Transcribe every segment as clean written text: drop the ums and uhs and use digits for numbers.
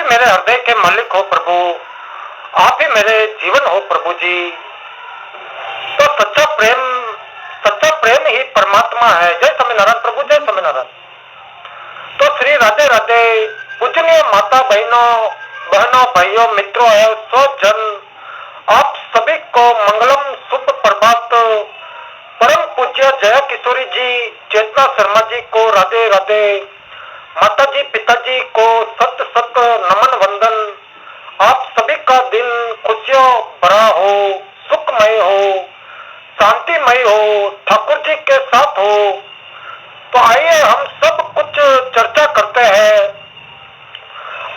मेरे हृदय के मालिक हो प्रभु, आप ही मेरे जीवन हो प्रभु जी। तो सच्चा प्रेम ही परमात्मा है। जय स्वामीनारायण प्रभु, जय स्वामीनारायण। तो श्री राधे राधे पूजनीय माता बहनों भाइयों मित्रों एवं स्वजन, आप सभी को मंगलम शुभ प्रभात। परम पूज्य जया किशोरी जी, चेतना शर्मा जी को राधे राधे। माता जी पिताजी को सत सत नमन वंदन। आप सभी का दिन खुशियों भरा हो, सुखमय हो, शांतिमय हो, ठाकुर जी के साथ हो। तो आइए हम सब कुछ चर्चा करते हैं।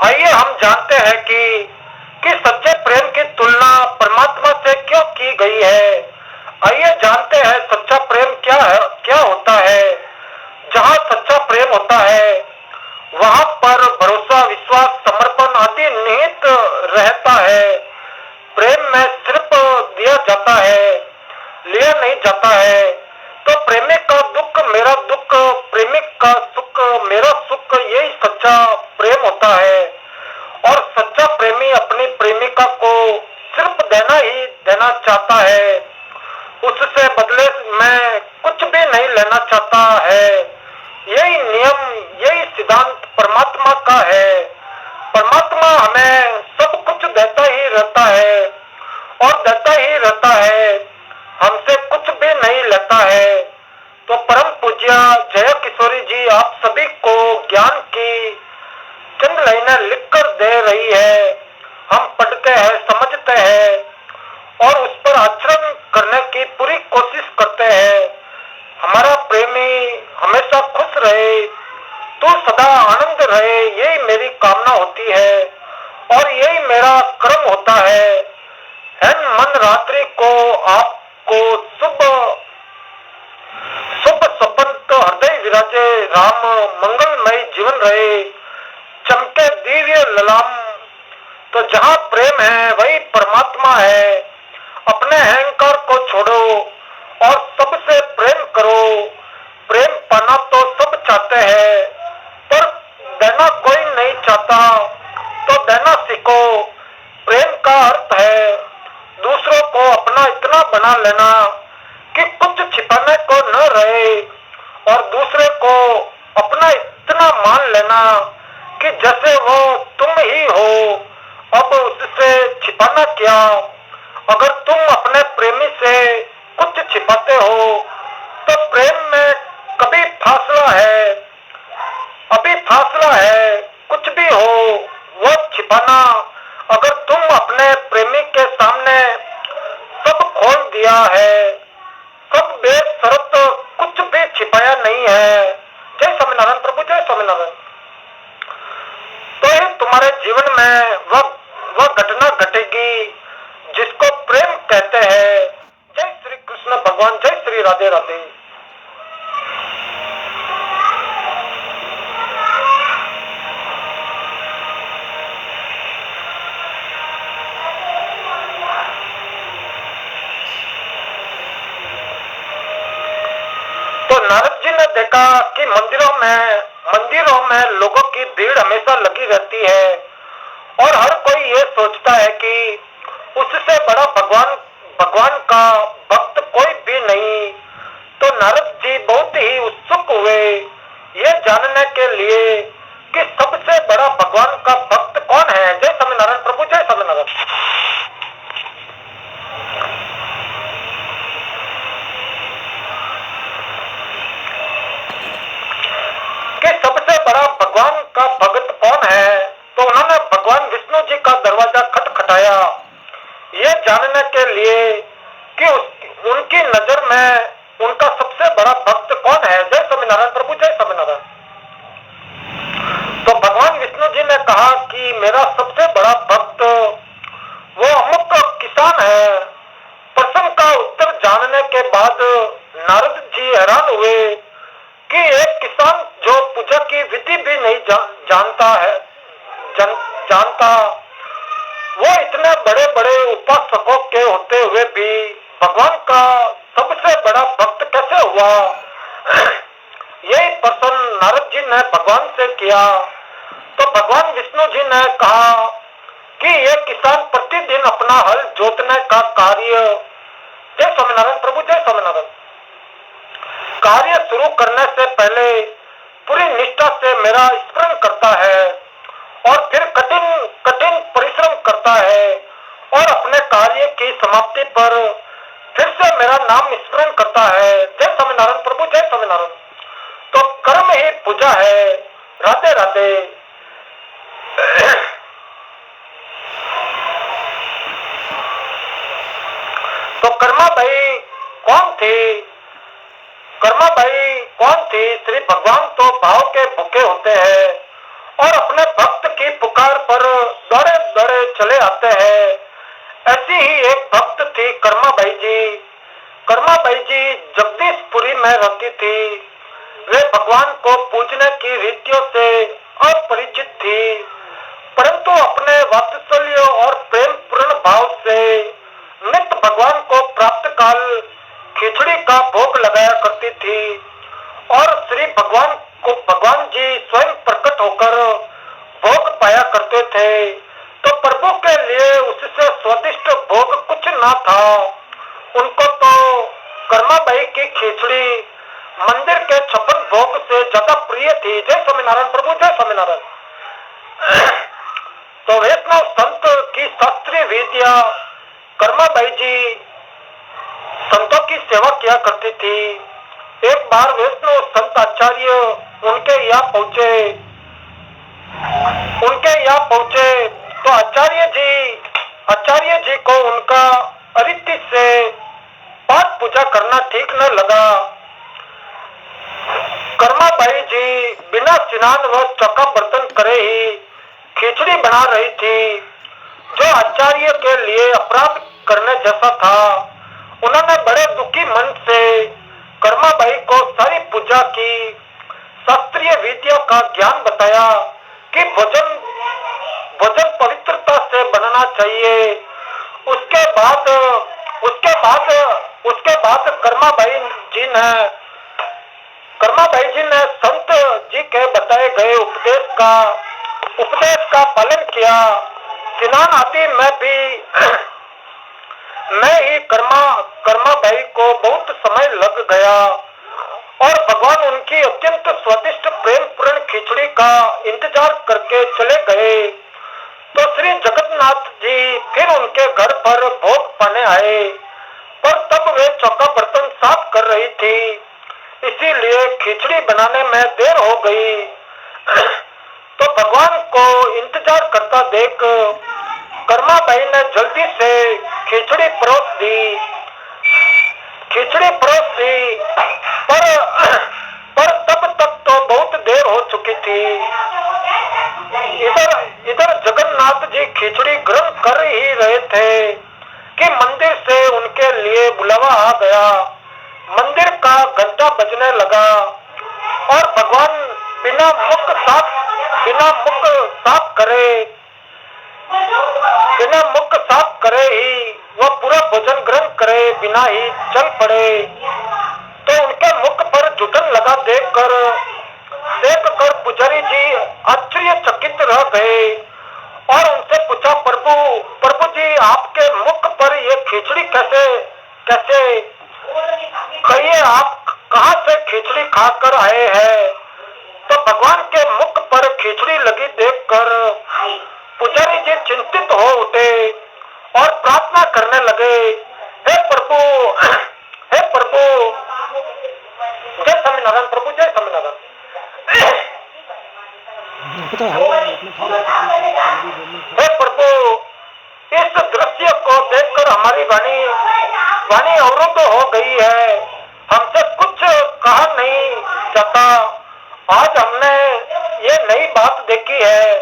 आइए हम जानते हैं कि सच्चे प्रेम की तुलना परमात्मा से क्यों की गई है। आइए जानते हैं सच्चा प्रेम क्या होता है। जहाँ सच्चा प्रेम होता है वहां पर भरोसा, विश्वास, समर्पण आदि निहित रहता है। प्रेम में सिर्फ दिया जाता है, लिया नहीं जाता है। तो प्रेमी का दुख मेरा दुख, प्रेमिक का सुख मेरा सुख, यही सच्चा प्रेम होता है। और सच्चा प्रेमी अपनी प्रेमिका को सिर्फ देना ही देना चाहता है, उससे बदले में कुछ भी नहीं लेना चाहता है। यही नियम, यही सिद्धांत परमात्मा का है। परमात्मा हमें सब कुछ देता ही रहता है और देता ही रहता है, हमसे कुछ भी नहीं लेता है। तो परम पूज्य जया किशोरी जी आप सभी को ज्ञान की चंद लाइनें लिखकर दे रही है। हम पढ़ते हैं, समझते हैं और उस पर आचरण करने की पूरी कोशिश करते हैं। हमारा प्रेमी हमेशा खुश रहे, तो सदा आनंद रहे, यही मेरी कामना होती है और यही मेरा कर्म होता है। मन रात्रि को आपको शुभ स्वप्न तो हृदय विराजे राम, मंगलमय जीवन रहे, चमके दिव्य ललाम। तो जहाँ प्रेम है वही परमात्मा है। अपने अहंकार को छोड़ो और सबसे प्रेम करो। प्रेम पाना तो सब चाहते हैं, पर देना कोई नहीं चाहता। तो देना सीखो। प्रेम का अर्थ है दूसरों को अपना इतना बना लेना कि कुछ छिपाने को न रहे, और दूसरे को अपना इतना मान लेना कि जैसे वो तुम ही हो। अब उससे छिपाना क्या। अगर तुम अपने प्रेमी से कुछ छिपाते हो तो प्रेम में कभी फासला है, अभी फासला है। कुछ भी हो वो छिपाना। अगर तुम अपने प्रेमी के सामने सब खोल दिया है, सब बेशर्त कुछ भी छिपाया नहीं है। जय स्वामीनारायण प्रभु, जय स्वामीनारायण। तो ये तुम्हारे जीवन में वह घटना घटेगी जिसको प्रेम कहते हैं। जय श्री कृष्ण भगवान, जय श्री राधे राधे। तो नारद जी ने देखा कि मंदिरों में लोगों की भीड़ हमेशा लगी रहती है और हर कोई ये सोचता है कि उससे बड़ा भगवान का भक्त कोई भी नहीं। तो नारद जी बहुत ही उत्सुक हुए ये जानने के लिए कि सबसे बड़ा भगवान का भक्त कौन है। जय स्वामीनारायण प्रभु, जय स्वामीनारायण। कि सबसे बड़ा भगवान का भक्त कौन है। तो उन्होंने भगवान विष्णु जी का दरवाजा खटखटाया ये जानने के लिए कि उनकी नजर में उनका सबसे बड़ा भक्त कौन है। जय स्वामीनारायण प्रभु, जय स्वामीनारायण। तो भगवान विष्णु जी ने कहा कि मेरा सबसे बड़ा भक्त वो अमुक किसान है। प्रश्न का उत्तर जानने के बाद नारद जी हैरान हुए कि एक किसान जो पूजा की विधि भी नहीं जानता, वो इतने बड़े बड़े उपासकों के होते हुए भी भगवान का सबसे बड़ा भक्त कैसे हुआ। यही प्रश्न नारद जी ने भगवान से किया। तो भगवान विष्णु जी ने कहा कि ये किसान प्रतिदिन अपना हल जोतने का कार्य, जय स्वामीनारायण प्रभु, जय स्वामीनारायण, कार्य शुरू करने से पहले पूरी निष्ठा से मेरा स्मरण करता है और फिर कठिन कठिन परिश्रम करता है और अपने कार्य की समाप्ति पर फिर से मेरा नाम स्मरण करता है। जय स्वामीनारायण प्रभु, जय स्वामीनारायण। तो कर्म ही पूजा है। राधे राधे। तो कर्माबाई कौन थी? कर्माबाई कौन थी? श्री भगवान तो भाव के भूखे होते हैं और अपने भक्त की पुकार पर दौड़े दौड़े चले आते हैं। ऐसी ही एक भक्त थी कर्माबाई जी। कर्माबाई जी जगदीशपुरी में रहती थी। वे भगवान को पूजने की रीतियों से अपरिचित थी, परंतु अपने वात्सल्य और प्रेम पूर्ण भाव से नित्य भगवान को प्राप्त काल खिचड़ी का भोग लगाया करती थी और श्री भगवान को भगवान जी स्वयं प्रकट होकर भोग पाया करते थे। तो प्रभु के लिए उससे स्वादिष्ट भोग कुछ ना था। उनको तो कर्माबाई की खिचड़ी मंदिर के 56 भोग से ज्यादा प्रिय थी। जय स्वामीनारायण प्रभु, जय स्वामीनारायण। तो वैष्णव संत की शास्त्रीय विद्या कर्माबाई जी संतों की सेवा किया करती थी। एक बार वैष्णव संत आचार्य उनके यहाँ पहुंचे तो आचार्य जी को उनका अरीति से पाठ पूजा करना ठीक न लगा। कर्माबाई जी बिना स्नान व चौका बर्तन करे ही खिचड़ी बना रही थी, जो आचार्य के लिए अपराध करने जैसा था। उन्होंने बड़े दुखी मन से कर्माबाई को सारी पूजा की शास्त्रीय विधियों का ज्ञान बताया कि भोजन पवित्रता से बनना चाहिए। उसके बाद कर्माबाई जी ने संत जी के बताए गए उपदेश का पालन किया। स्नान आदि में भी मैं ही कर्माबाई को बहुत समय लग गया और भगवान उनकी अत्यंत स्वादिष्ट प्रेम पूर्ण खिचड़ी का इंतजार करके चले गए। तो श्री जगन्नाथ जी फिर उनके घर पर भोग पाने आए, पर तब वे चौका बर्तन साफ कर रही थी, इसीलिए खिचड़ी बनाने में देर हो गई। तो भगवान को इंतजार करता देख कर्माबाई ने जल्दी से खिचड़ी परोस दी, पर तब तक तो बहुत देर हो चुकी थी। इधर जगन्नाथ जी खिचड़ी ग्रहण कर ही रहे थे कि मंदिर से उनके लिए बुलावा आ गया। मंदिर का घंटा बजने लगा और भगवान बिना मुख साफ करे ही वह पूरा भोजन ग्रहण करे बिना ही चल पड़े। तो उनके मुख पर जुटन लगा देख कर पुजारी जी आश्चर्यचकित रह गए और उनसे पूछा, प्रभु जी, आपके मुख पर ये खिचड़ी कैसे कहिए, आप कहाँ से खिचड़ी खाकर आए हैं? तो भगवान के मुख पर खिचड़ी लगी देखकर पुजारी जी चिंतित हो उठे और प्रार्थना करने लगे, हे प्रभु, जय स्वामीनारायण प्रभु, जय स्वामीनारायण। हे प्रभु, इस दृश्य को देखकर हमारी वाणी अवरुद्ध हो गई है, हमसे कुछ कहा नहीं जाता। आज हमने ये नई बात देखी है,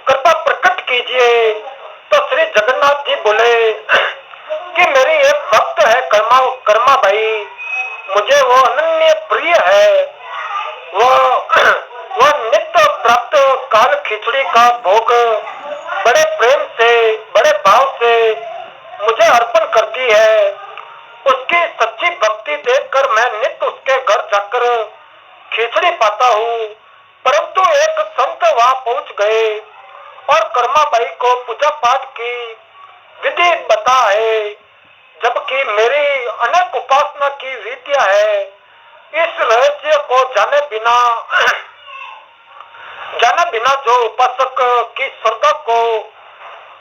कृपा प्रकट कीजिए। तो श्री जगन्नाथ जी बोले कि मेरी एक भक्त है कर्माबाई, मुझे वो अनन्य प्रिय है। वह नित्य प्राप्त काल खिचड़ी का भोग बड़े प्रेम से, बड़े भाव से मुझे अर्पण करती है। उसकी सच्ची भक्ति देखकर मैं नित्य उसके घर जाकर खिचड़ी पाता हूँ, परंतु एक संत वहां पहुंच गए और कर्माबाई को पूजा पाठ की विधि बताए, जबकि मेरी अनेक उपासना की विधियां है। इस रहस्य को जाने बिना जो उपासक की श्रद्धा को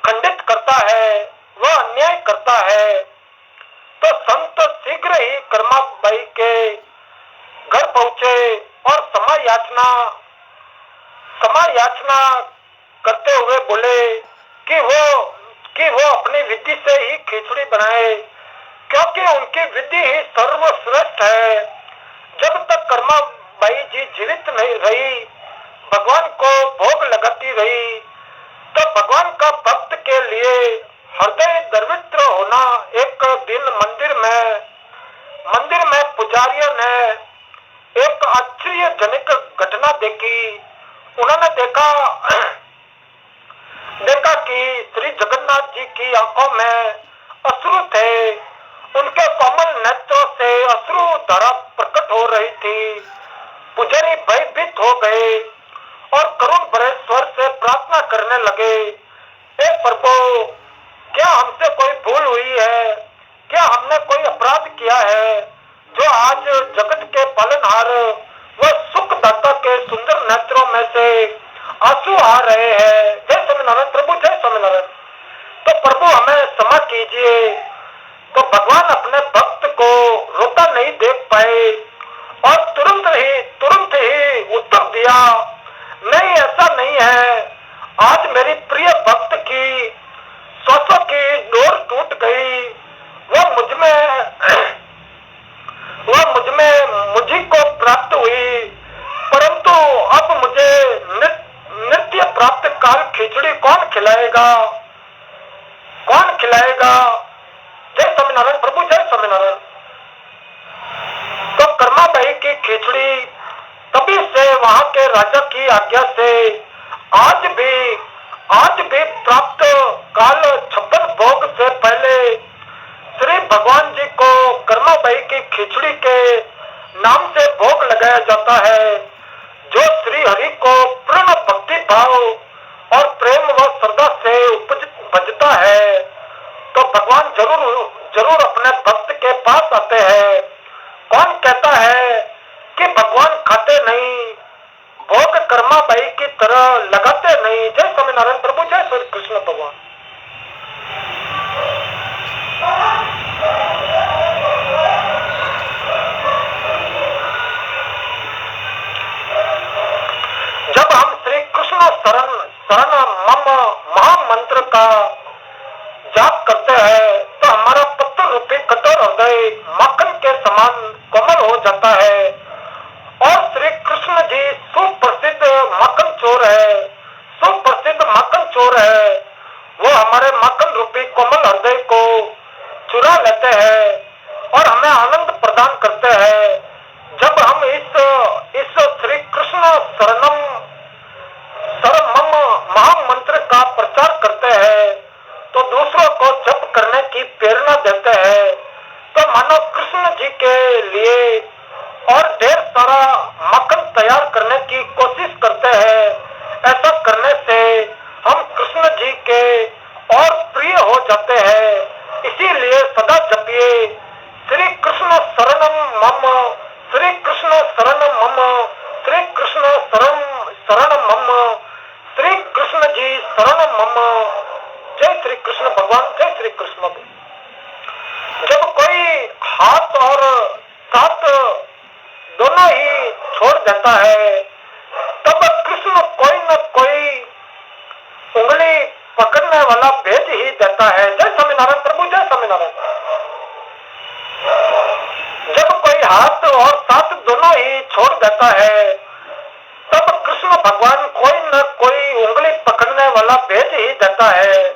खंडित करता है वह अन्याय करता है। तो संत शीघ्र ही कर्माबाई के घर पहुंचे और क्षमा याचना करते हुए बोले कि वो अपनी विधि से ही खिचड़ी बनाए, क्योंकि उनकी विधि ही सर्वश्रेष्ठ है। जब तक कर्माबाई जी जीवित नहीं रही, भगवान को भोग लगाती रही, तो भगवान का भक्त के लिए हृदय द्रवित्र होना। एक दिन मंदिर में पुजारियों ने एक आश्चर्यजनक घटना देखी। उन्होंने देखा कि श्री जगन्नाथ जी की आंखों में अश्रु थे। उनके कोमल नेत्रों से अश्रु धारा प्रकट हो रही थी। पुजारी भयभीत हो गए और करुण भरे स्वर से प्रार्थना करने लगे, हे प्रभु, क्या हमसे कोई भूल हुई है? क्या हमने कोई अपराध किया है जो आज जगत के पालनहार व सुखदाता के सुंदर नेत्रों में से आंसू आ रहे हैं? जय स्वामीनारायण प्रभु, जय स्वामीनारायण। तो प्रभु हमें क्षमा कीजिए। तो भगवान अपने भक्त को रोता नहीं देख पाए और तुरंत ही उत्तर दिया, नहीं, ऐसा नहीं है। आज मेरी प्रिय भक्त की श्वासों की डोर टूट गई। वह मुझी को प्राप्त हुई, परंतु अब मुझे नित्य प्राप्त काल खिचड़ी कौन खिलाएगा? जय स्वामीनारायण प्रभु, जय स्वामीनारायण। तो कर्माबाई की खिचड़ी तभी से वहां के राजा की आज्ञा से आज भी प्राप्त काल 56 भोग से पहले श्री भगवान जी को कर्माबाई की खिचड़ी के नाम से भोग लगाया जाता है। जो श्री हरि को पूर्ण भक्ति भाव और प्रेम व श्रद्धा से उपजता है, तो भगवान जरूर अपने भक्त के पास आते हैं। कौन कहता है कि भगवान खाते नहीं, भोग कर्माबाई की तरह लगाते नहीं? जय स्वामीनारायण प्रभु, जय श्री कृष्ण भगवान। जब हम श्री कृष्ण शरण मम महामंत्र का जाप करते हैं, तो हमारा पत्थर रूपी कठोर हृदय माखन के समान कोमल हो जाता है। और श्री कृष्ण जी सुप्रसिद्ध माखन चोर है। वो हमारे माखन रूपी कोमल हृदय को चुरा लेते हैं और हमें आनंद प्रदान करते हैं। जब हम इस श्री कृष्ण शरणम महामंत्र का प्रचार करते हैं, तो दूसरों को जप करने की प्रेरणा देते हैं। तो मानो कृष्ण जी के लिए और ढेर सारा माखन तैयार करने की कोशिश करते हैं। ऐसा करने से हम कृष्ण जी के और प्रिय हो जाते हैं। इसीलिए सदा जपिए श्री कृष्ण शरणम मम, श्री कृष्ण शरणम मम, श्री कृष्ण शरणम मम, श्री कृष्ण जी शरणम मम। जय श्री कृष्ण भगवान, जय श्री कृष्ण। जब कोई हाथ और साथ दोनों ही छोड़ देता है, तब कृष्ण कोई न कोई उंगली पकड़ने वाला भेज ही देता है। जय स्वामीनारायण प्रभु, जय स्वामीनारायण। जब कोई हाथ और साथ दोनों ही छोड़ देता है, तब कृष्ण भगवान कोई न कोई उंगली पकड़ने वाला भेज ही देता है।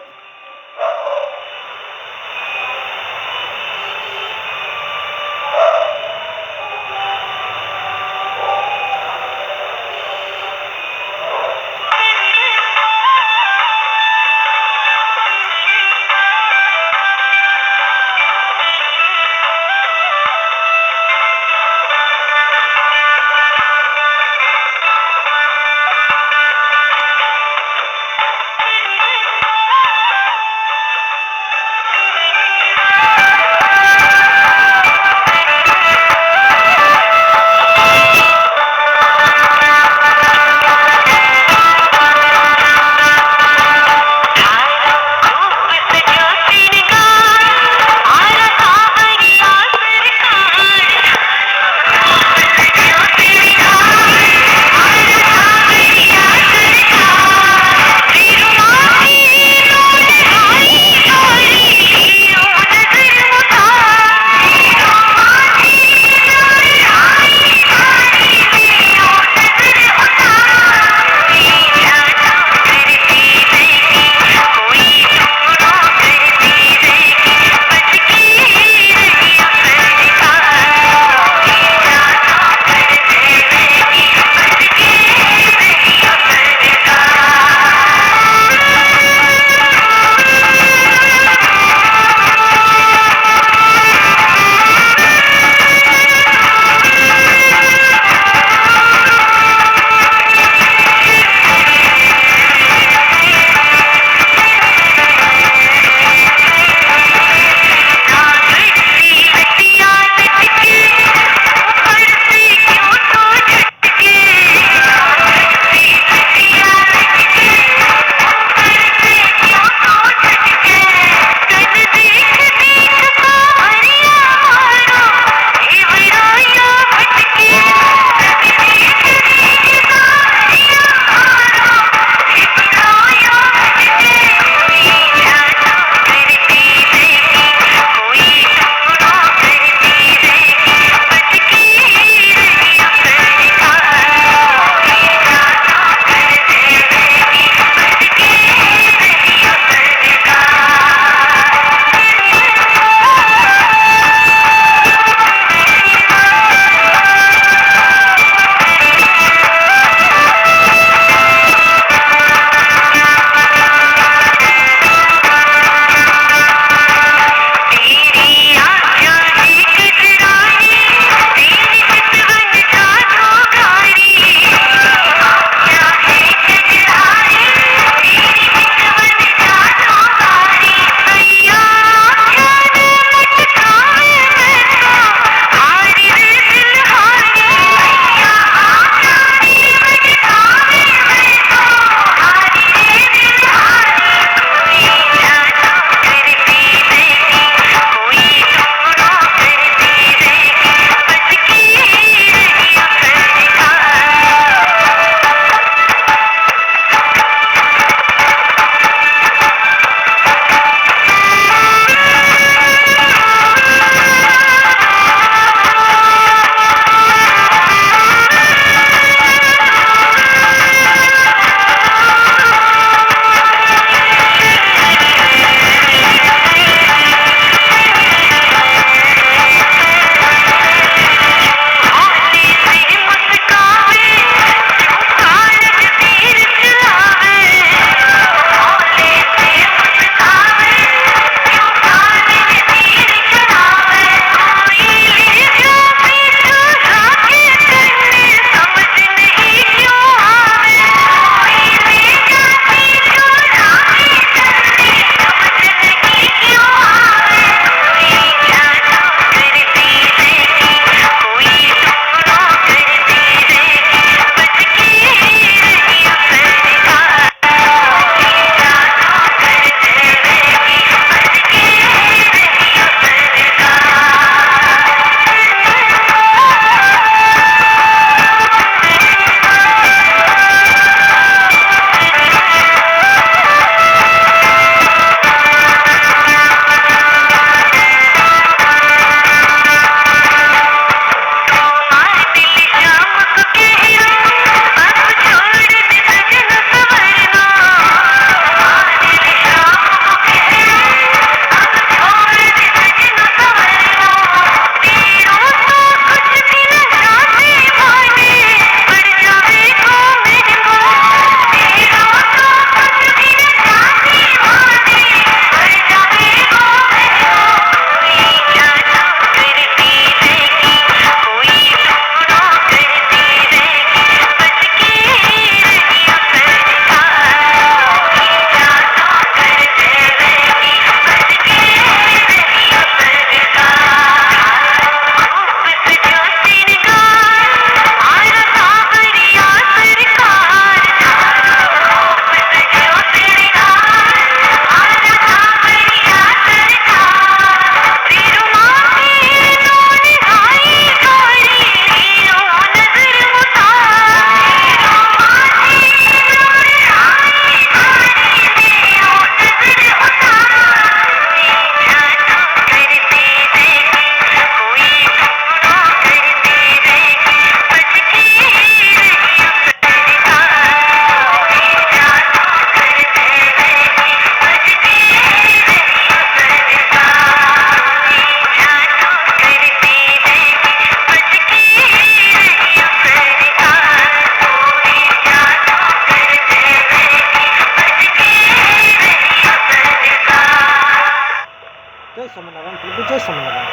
स्वामीनारायण।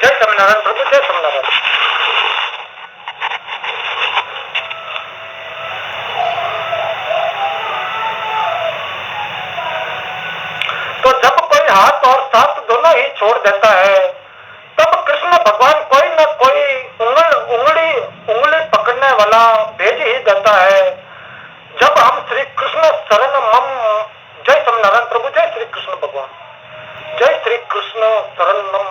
जय स्वामीनारायण प्रभु, जय स्वामीनारायण। तो जब कोई हाथ और साथ दोनों ही छोड़ देता है, तब कृष्ण भगवान कोई न कोई उंगली पकड़ने वाला भेज ही देता है। जब हम श्री कृष्ण शरण मम, जय स्वामीनारायण प्रभु, जय श्री कृष्ण भगवान, जय श्री कृष्ण शरण मम